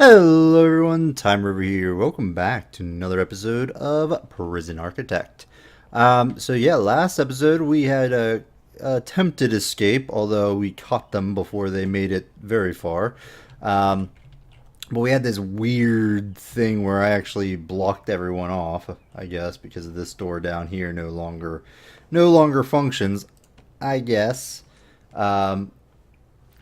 Hello everyone, Tymerover here. Welcome back to another episode of Prison Architect. So yeah, last episode we had a attempted escape, although we caught them before they made it very far. Um, but we had this weird thing where I actually blocked everyone off, I guess, because of this door down here no longer functions, I guess. Um,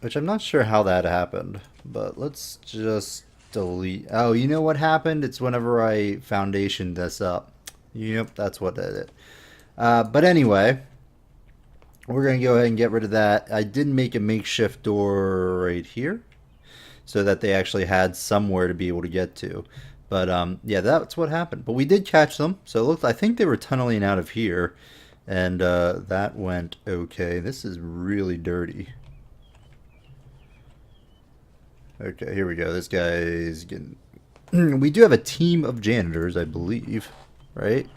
which I'm not sure how that happened, but let's just delete. Oh, you know what happened? It's whenever I foundationed this up. Yep, that's what did it. But anyway, we're going to go ahead and get rid of that. I did make a makeshift door right here so that they actually had somewhere to be able to get to. But yeah, that's what happened. But we did catch them. So it looked, I think they were tunneling out of here. And that went okay. This is really dirty. Okay, here we go. This guy's getting... We do have a team of janitors, I believe, right?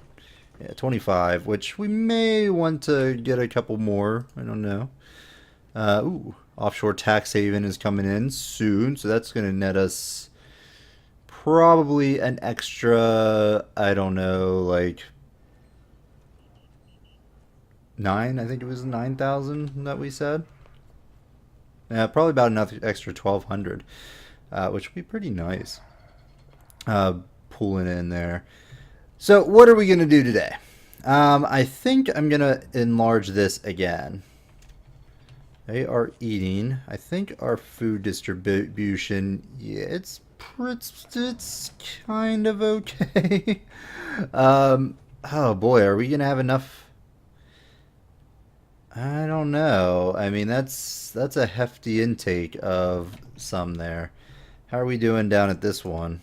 Yeah, 25, which we may want to get a couple more. I don't know. Ooh, offshore tax haven is coming in soon, so that's going to net us probably an extra, I don't know, like 9, I think it was 9,000 that we said. Yeah, probably about another extra 1,200, which would be pretty nice. Pulling in there. So what are we going to do today? I think I'm going to enlarge this again. They are eating. I think our food distribution, yeah, it's kind of okay. Oh boy, are we going to have enough? I don't know. I mean, that's a hefty intake of some there. How are we doing down at this one?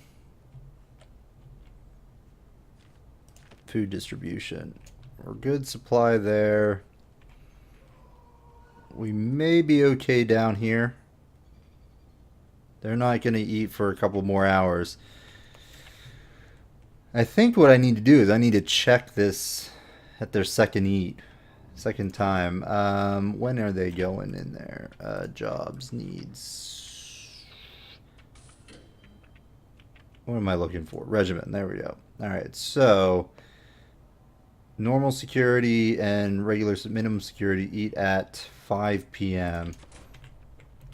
Food distribution. We're good supply there. We may be okay down here. They're not going to eat for a couple more hours. I think what I need to do is I need to check this at their second time. When are they going in there? Jobs, needs. What am I looking for? Regiment. There we go. All right. So normal security and regular minimum security eat at 5 p.m.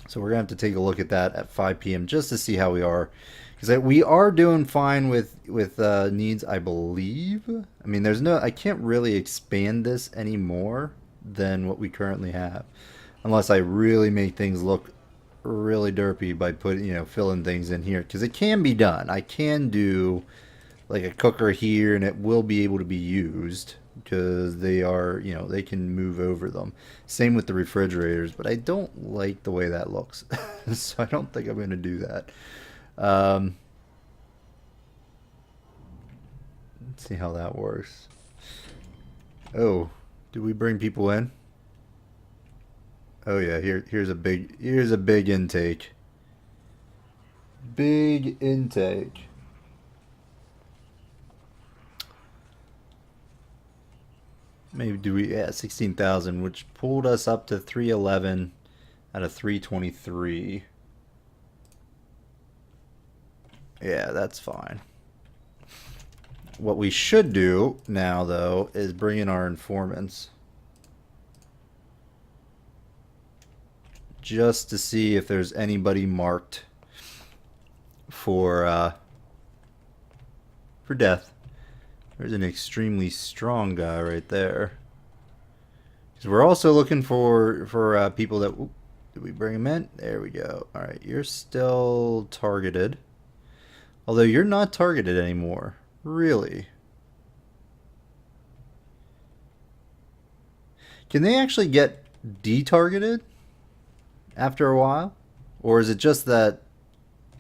So we're gonna have to take a look at that at 5 p.m. just to see how we are, because we are doing fine with needs, I believe. I mean, I can't really expand this any more than what we currently have, unless I really make things look really derpy by filling things in here, because it can be done. I can do like a cooker here, and it will be able to be used because they are, they can move over them. Same with the refrigerators, but I don't like the way that looks, so I don't think I'm going to do that. Let's see how that works. Oh, do we bring people in? Oh yeah, here's a big intake. Big intake. Maybe do we, yeah, 16,000, which pulled us up to 311 out of 323. Yeah, that's fine. What we should do now, though, is bring in our informants. Just to see if there's anybody marked for death. There's an extremely strong guy right there. Because we're also looking for people that... Ooh, did we bring him in? There we go. Alright, you're still targeted. Although you're not targeted anymore. Really? Can they actually get detargeted after a while? Or is it just that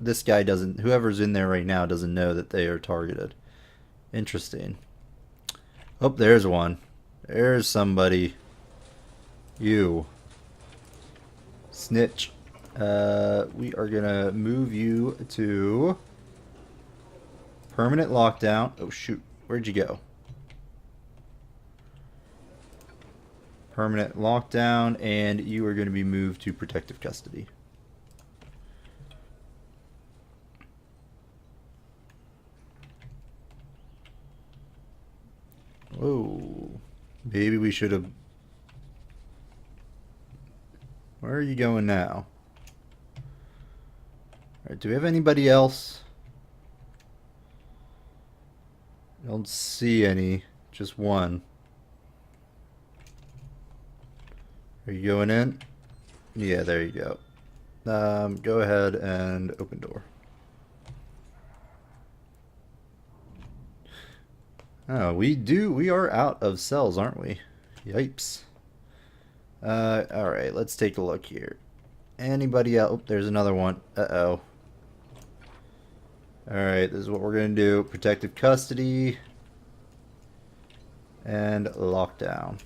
this guy doesn't... Whoever's in there right now doesn't know that they are targeted? Interesting. Oh, there's one. There's somebody. You. Snitch. We are gonna move you to permanent lockdown. Oh shoot, where'd you go? Permanent lockdown, and you are going to be moved to protective custody. Whoa. Maybe we should have... Where are you going now? Alright, do we have anybody else? I don't see any. Just one. Are you going in? Yeah, there you go. Go ahead and open door. Oh, we are out of cells, aren't we? Yipes. Alright, let's take a look here. Anybody else? Oh, there's another one. Uh-oh. Alright, this is what we're going to do. Protective custody. And lockdown.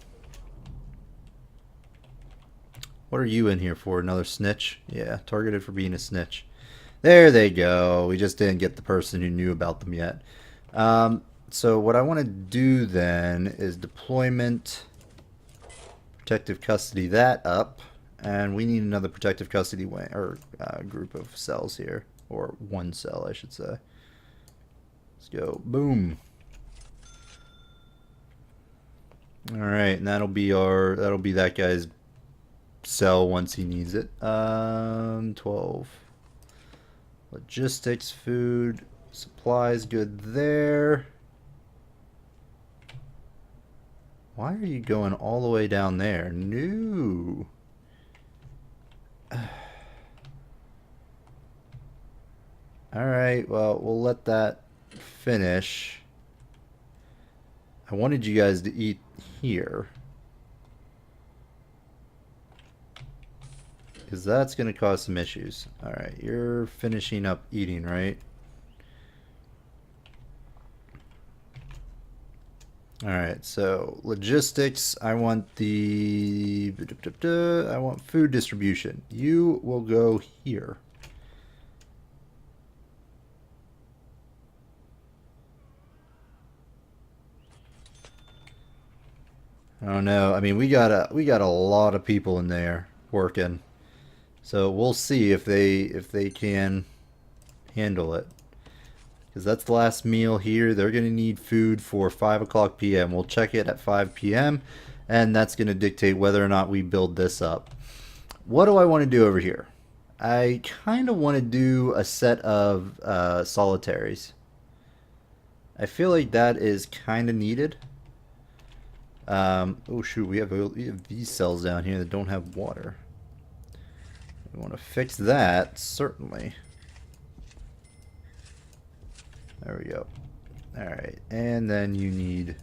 What are you in here for? Another snitch? Yeah, targeted for being a snitch. There they go. We just didn't get the person who knew about them yet. So what I want to do then is deployment, protective custody that up. And we need another protective custody wing, or group of cells here. Or one cell, I should say. Let's go. Boom. Alright, and that'll be that guy's cell once he needs it. 12. Logistics, food, supplies, good there. Why are you going all the way down there? No. Alright, well, we'll let that finish. I wanted you guys to eat here. Because that's going to cause some issues. Alright, you're finishing up eating, right? Alright, so logistics, I want food distribution. You will go here. Oh no, I mean we got a lot of people in there working. So we'll see if they can handle it. Because that's the last meal here. They're going to need food for 5 o'clock p.m. We'll check it at 5 p.m. and that's going to dictate whether or not we build this up. What do I want to do over here? I kind of want to do a set of solitaries. I feel like that is kind of needed. Oh shoot, we have these cells down here that don't have water. We want to fix that, certainly. There we go. Alright, and then you need...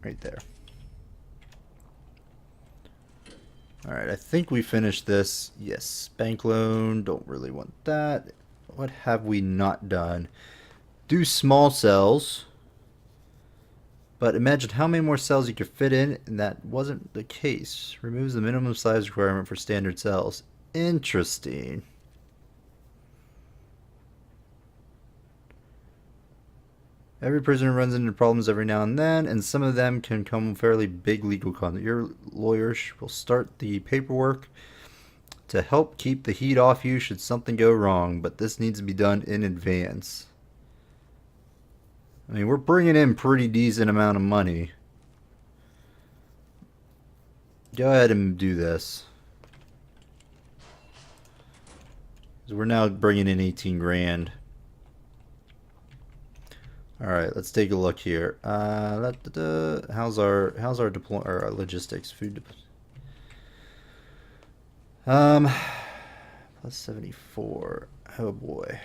right there. Alright, I think we finished this. Yes, bank loan, don't really want that. What have we not done? Do small cells. But imagine how many more cells you could fit in, and that wasn't the case. Removes the minimum size requirement for standard cells. Interesting. Every prisoner runs into problems every now and then, and some of them can come fairly big legal content. Your lawyer will start the paperwork to help keep the heat off you should something go wrong, but this needs to be done in advance. I mean, we're bringing in pretty decent amount of money. Go ahead and do this. We're now bringing in 18 grand. All right, let's take a look here. How's our logistics food? Plus 74. Oh boy.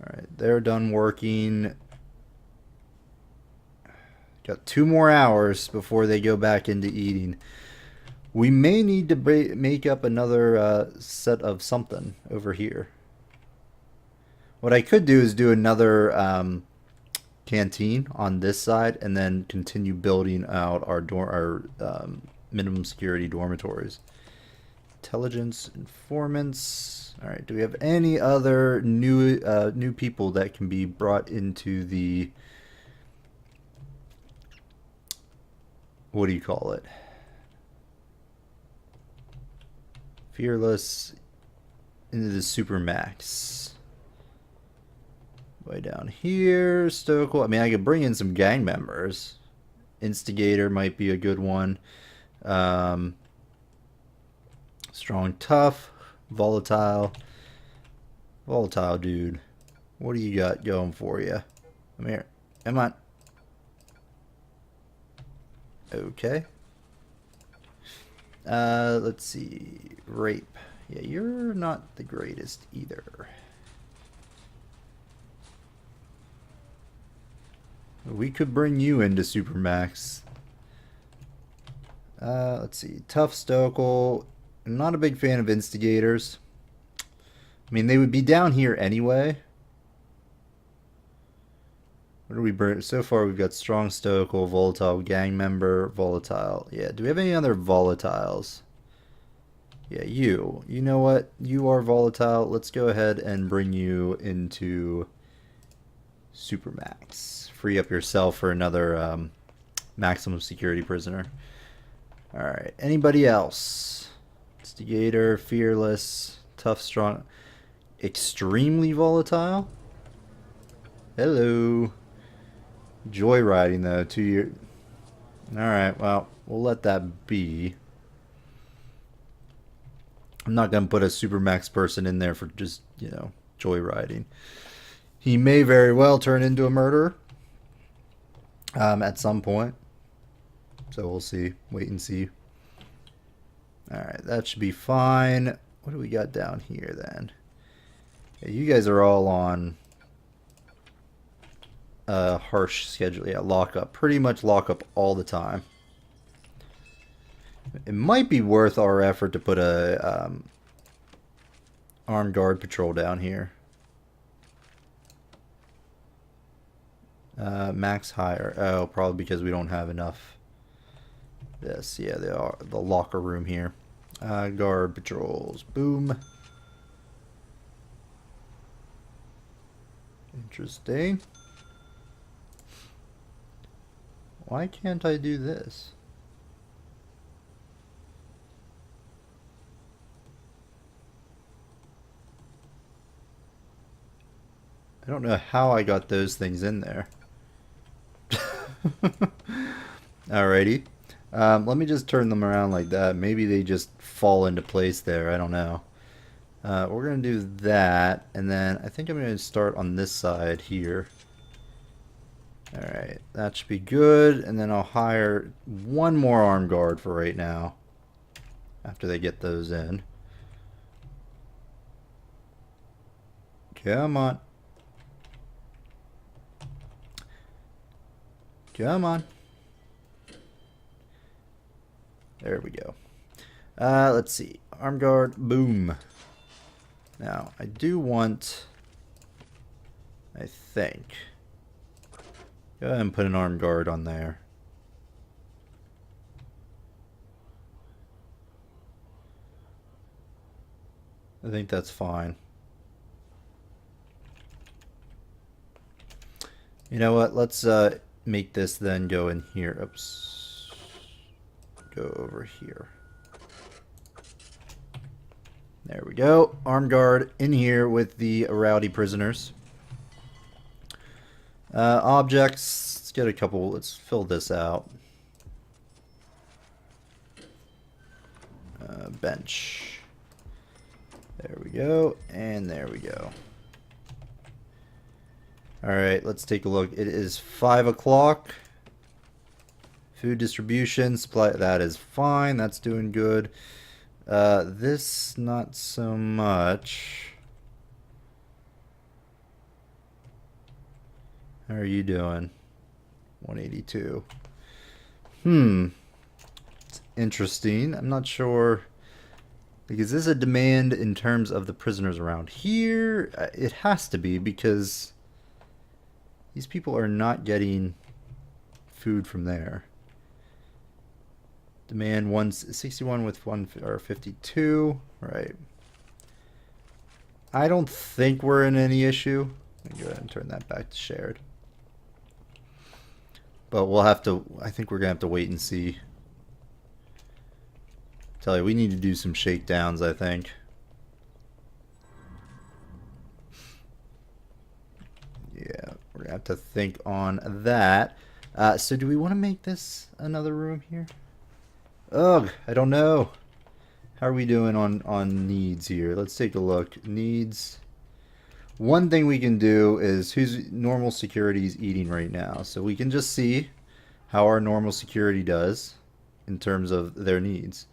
Alright, they're done working. Got 2 more hours before they go back into eating. We may need to make up another set of something over here. What I could do is do another canteen on this side and then continue building out our minimum security dormitories. Intelligence, informants. All right. Do we have any other new people that can be brought into the, what do you call it? Fearless, into the supermax. Way down here, stoical. I mean, I could bring in some gang members. Instigator might be a good one. Strong, tough, volatile. Volatile, dude. What do you got going for you? Come here. Come on. Okay. Let's see. Rape. Yeah, you're not the greatest either. We could bring you into supermax. Let's see. Tough, stoical. I'm not a big fan of instigators. I mean, they would be down here anyway. What do we bring? So far, we've got strong, stoical, volatile, gang member, volatile. Yeah, do we have any other volatiles? Yeah, you. You know what? You are volatile. Let's go ahead and bring you into supermax. Free up yourself for another maximum security prisoner. Alright, anybody else? Instigator, fearless, tough, strong, extremely volatile? Hello. Joyriding though, 2 years. Alright, well, we'll let that be. I'm not going to put a supermax person in there for just, you know, joyriding. He may very well turn into a murderer at some point. So we'll see. Wait and see. Alright, that should be fine. What do we got down here then? Yeah, you guys are all on harsh schedule. Yeah, lockup. Pretty much lockup all the time. It might be worth our effort to put a armed guard patrol down here. Max hire. Oh, probably because we don't have enough. Yes, yeah, they are the locker room here. Guard patrols. Boom. Interesting. Why can't I do this? I don't know how I got those things in there. Alrighty. Let me just turn them around like that. Maybe they just fall into place there. I don't know. We're going to do that. And then I think I'm going to start on this side here. Alright. That should be good. And then I'll hire one more armed guard for right now. After they get those in. Come on. Come on. There we go. Let's see. Arm guard. Boom. Now, I do want... I think. Go ahead and put an armed guard on there. I think that's fine. You know what? Let's make this then go in here. Oops. Go over here. There we go. Armed guard in here with the rowdy prisoners. Objects. Let's get a couple. Let's fill this out. Bench. There we go. And there we go. Alright, let's take a look. It is 5 o'clock. Food distribution, supply, that is fine. That's doing good. This, not so much. How are you doing? 182. It's interesting. I'm not sure. Is this a demand in terms of the prisoners around here? It has to be, because these people are not getting food from there. Demand 161 with 52. Right. I don't think we're in any issue. Let me go ahead and turn that back to shared. But we'll have to, I think we're going to have to wait and see. Tell you, we need to do some shakedowns, I think. we're gonna have to think on that. So do we want to make this another room here? Ugh, I don't know. How are we doing on needs here? Let's take a look. Needs. One thing we can do is who's normal security is eating right now. So we can just see how our normal security does in terms of their needs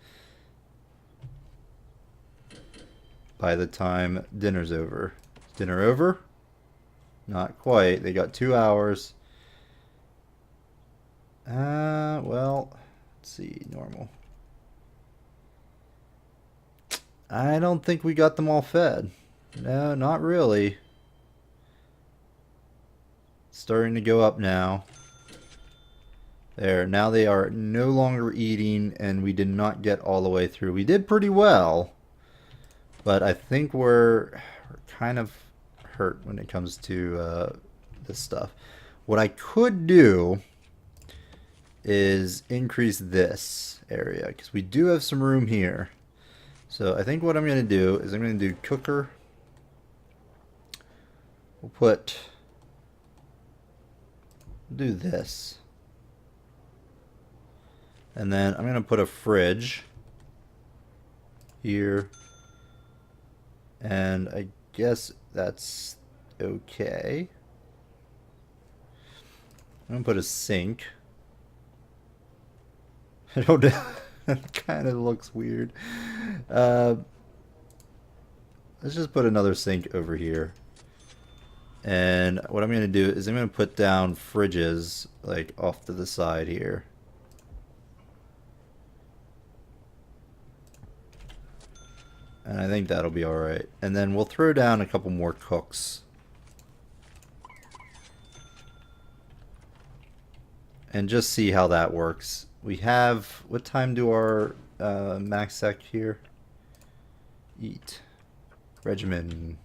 by the time dinner's over. Is dinner over? Not quite. They got 2 hours. Well, let's see. Normal. I don't think we got them all fed. No, not really. Starting to go up now. There, now they are no longer eating, and we did not get all the way through. We did pretty well, but I think we're kind of hurt when it comes to this stuff. What I could do is increase this area, because we do have some room here. So I think what I'm going to do is I'm going to do cooker. We'll do this. And then I'm going to put a fridge here. And I guess that's okay. I'm going to put a sink. I don't know. That kind of looks weird. Let's just put another sink over here. And what I'm going to do is I'm going to put down fridges like off to the side here. And I think that'll be alright. And then we'll throw down a couple more cooks. And just see how that works. We have, what time do our max sec here? Eat. Regimen.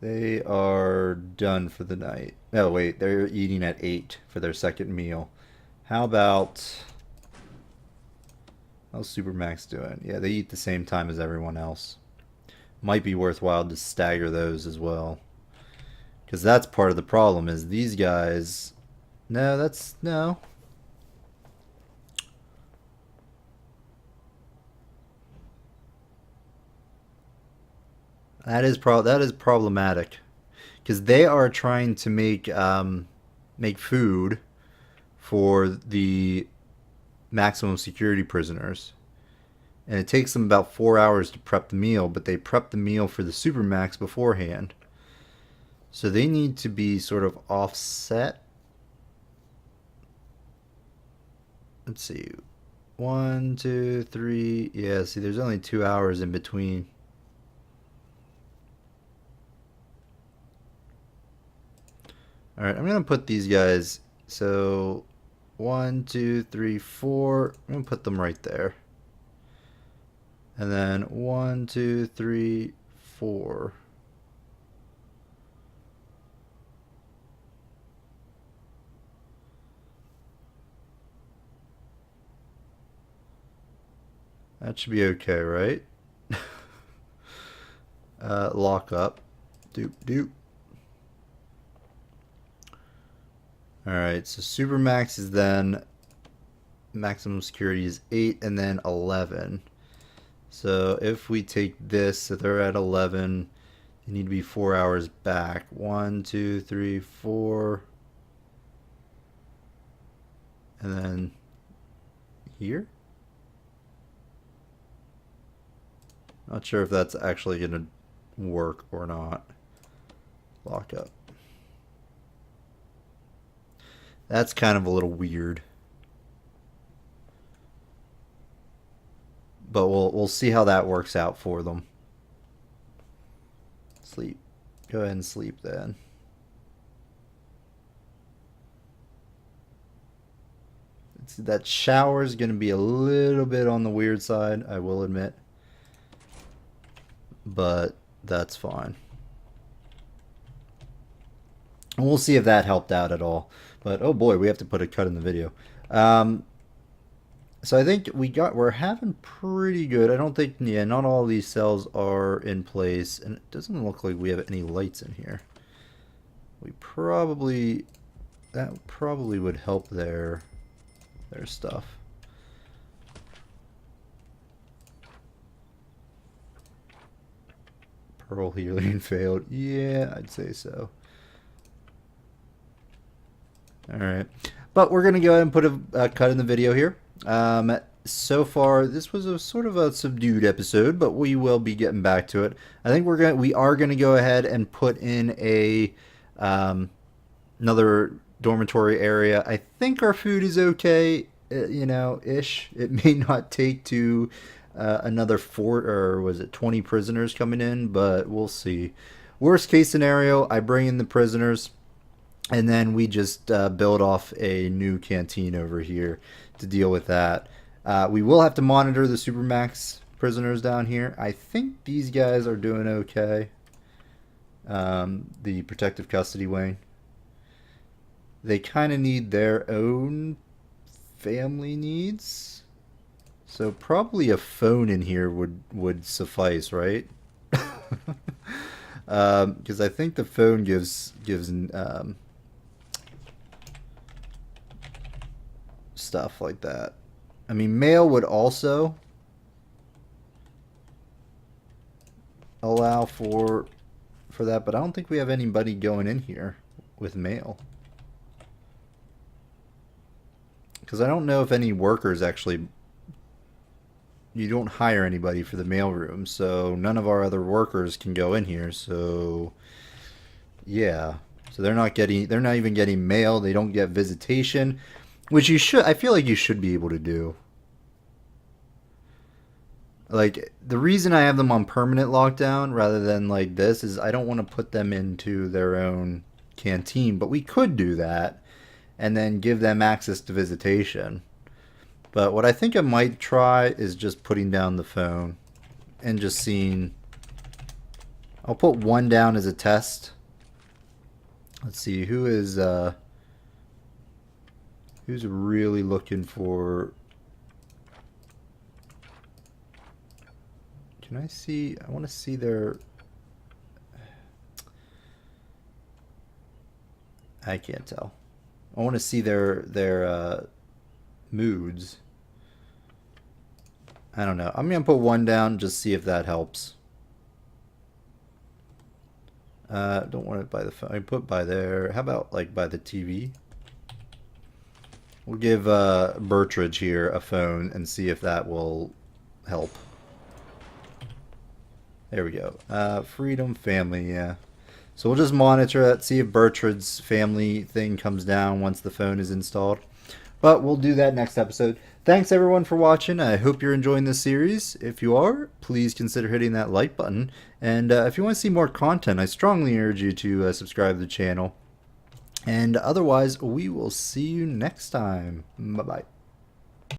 They are done for the night. No, wait, they're eating at 8 for their second meal. How about... How's supermax doing? Yeah, they eat the same time as everyone else. Might be worthwhile to stagger those as well. Because that's part of the problem, is these guys... No, that's... No. That is problematic, because they are trying to make food for the maximum security prisoners, and it takes them about 4 hours to prep the meal. But they prep the meal for the supermax beforehand, so they need to be sort of offset. Let's see, 1, 2, 3. Yeah, see, there's only 2 hours in between. Alright, I'm going to put these guys, so 1, 2, 3, 4, I'm going to put them right there. And then 1, 2, 3, 4. That should be okay, right? Lock up. Doop doop. Alright, so supermax is then maximum security is 8 and then 11. So if we take this, so they're at 11, they need to be 4 hours back. 1, 2, 3, 4. And then here? Not sure if that's actually going to work or not. Lock up. That's kind of a little weird. But we'll see how that works out for them. Sleep. Go ahead and sleep then. That shower is going to be a little bit on the weird side, I will admit. But that's fine. And we'll see if that helped out at all. But oh boy, we have to put a cut in the video. So I think we're having pretty good. I don't think, yeah, not all these cells are in place, and it doesn't look like we have any lights in here. that probably would help their stuff. Pearl healing failed. Yeah, I'd say so. Alright. But we're going to go ahead and put a cut in the video here. So far, this was a sort of a subdued episode, but we will be getting back to it. I think we are going to go ahead and put in a another dormitory area. I think our food is okay, you know, ish. It may not take to another 20 prisoners coming in, but we'll see. Worst case scenario, I bring in the prisoners, and then we just build off a new canteen over here to deal with that. We will have to monitor the supermax prisoners down here. I think these guys are doing okay. The protective custody wing. They kind of need their own family needs. So probably a phone in here would suffice, right? Because I think the phone gives stuff like that. I mean, mail would also allow for that, but I don't think we have anybody going in here with mail. Because I don't know if any workers actually... You don't hire anybody for the mailroom, so none of our other workers can go in here, so... Yeah. So they're not even getting mail, they don't get visitation, which I feel like you should be able to do. Like, the reason I have them on permanent lockdown rather than like this is I don't want to put them into their own canteen, but we could do that and then give them access to visitation. But what I think I might try is just putting down the phone and just seeing... I'll put one down as a test. Let's see, who's really looking for... Can I see? I want to see their... I can't tell. I want to see their moods. I don't know. I'm going to put one down, just see if that helps. Don't want it by the phone. I put by there. How about like by the TV? We'll give Bertridge here a phone and see if that will help. There we go. Freedom, family, yeah. So we'll just monitor that, see if Bertridge's family thing comes down once the phone is installed. But we'll do that next episode. Thanks everyone for watching. I hope you're enjoying this series. If you are, please consider hitting that like button. And if you want to see more content, I strongly urge you to subscribe to the channel. And otherwise, we will see you next time. Bye-bye.